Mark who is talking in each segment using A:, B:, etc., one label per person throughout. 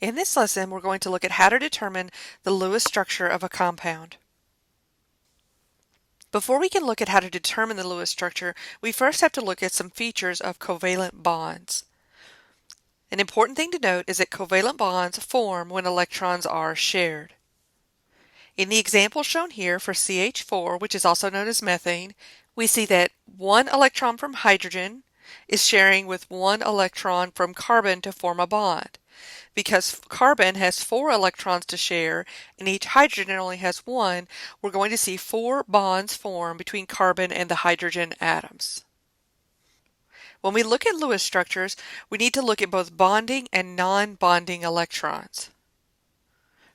A: In this lesson, we're going to look at how to determine the Lewis structure of a compound. Before we can look at how to determine the Lewis structure, we first have to look at some features of covalent bonds. An important thing to note is that covalent bonds form when electrons are shared. In the example shown here for CH4, which is also known as methane, we see that one electron from hydrogen is sharing with one electron from carbon to form a bond. Because carbon has 4 electrons to share and each hydrogen only has 1, we're going to see 4 bonds form between carbon and the hydrogen atoms. When we look at Lewis structures, we need to look at both bonding and non-bonding electrons.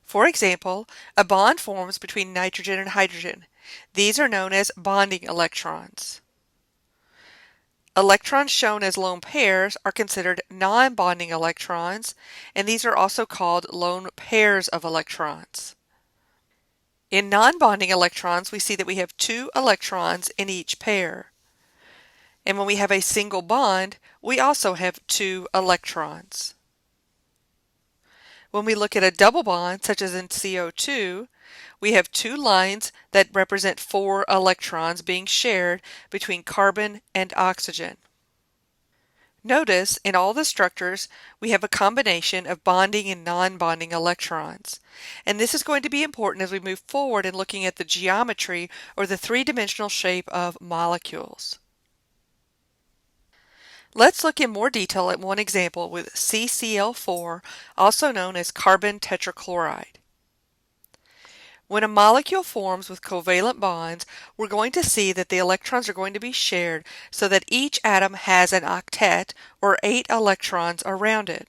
A: For example, a bond forms between nitrogen and hydrogen. These are known as bonding electrons. Electrons shown as lone pairs are considered non-bonding electrons, and these are also called lone pairs of electrons. In non-bonding electrons, we see that we have 2 electrons in each pair. And when we have a single bond, we also have 2 electrons. When we look at a double bond, such as in CO2, we have 2 lines that represent 4 electrons being shared between carbon and oxygen. Notice in all the structures we have a combination of bonding and non-bonding electrons. And this is going to be important as we move forward in looking at the geometry or the three-dimensional shape of molecules. Let's look in more detail at one example with CCl4, also known as carbon tetrachloride. When a molecule forms with covalent bonds, we're going to see that the electrons are going to be shared so that each atom has an octet, or 8 electrons around it.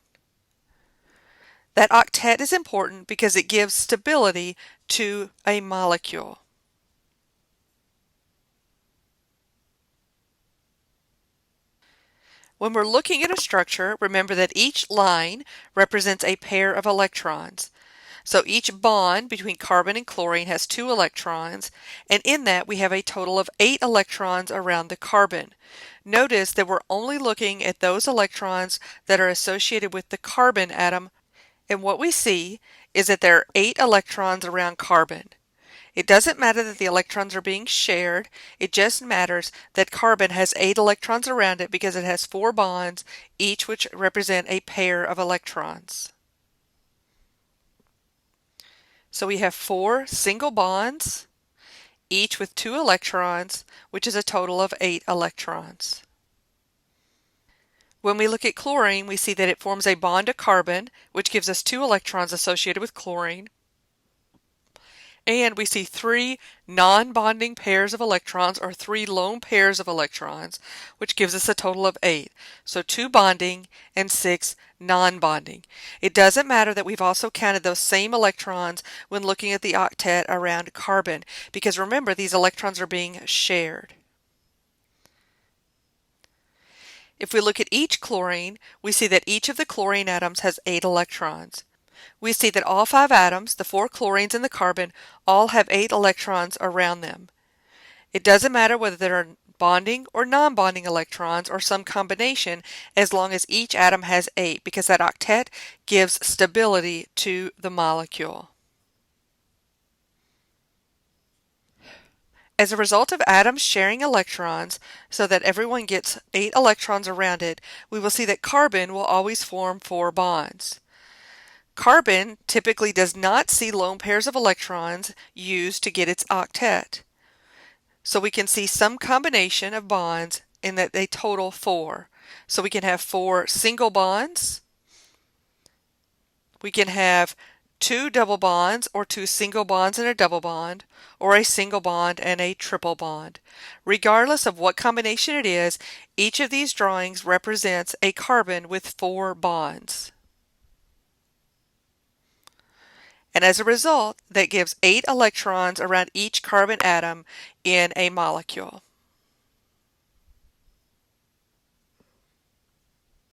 A: That octet is important because it gives stability to a molecule. When we're looking at a structure, remember that each line represents a pair of electrons. So each bond between carbon and chlorine has 2 electrons, and in that we have a total of 8 electrons around the carbon. Notice that we're only looking at those electrons that are associated with the carbon atom, and what we see is that there are 8 electrons around carbon. It doesn't matter that the electrons are being shared, it just matters that carbon has 8 electrons around it because it has 4 bonds, each which represent a pair of electrons. So we have 4 single bonds, each with 2 electrons, which is a total of 8 electrons. When we look at chlorine, we see that it forms a bond to carbon, which gives us 2 electrons associated with chlorine. And we see 3 non-bonding pairs of electrons, or 3 lone pairs of electrons, which gives us a total of 8. So 2 bonding and 6 non-bonding. It doesn't matter that we've also counted those same electrons when looking at the octet around carbon, because remember, these electrons are being shared. If we look at each chlorine, we see that each of the chlorine atoms has 8 electrons. We see that all 5 atoms, the 4 chlorines and the carbon, all have 8 electrons around them. It doesn't matter whether they're bonding or non-bonding electrons or some combination, as long as each atom has 8, because that octet gives stability to the molecule. As a result of atoms sharing electrons so that everyone gets 8 electrons around it, we will see that carbon will always form 4 bonds. Carbon typically does not see lone pairs of electrons used to get its octet. So we can see some combination of bonds in that they total 4. So we can have 4 single bonds. We can have 2 double bonds, or 2 single bonds and a double bond, or a single bond and a triple bond. Regardless of what combination it is, each of these drawings represents a carbon with 4 bonds. And as a result, that gives 8 electrons around each carbon atom in a molecule.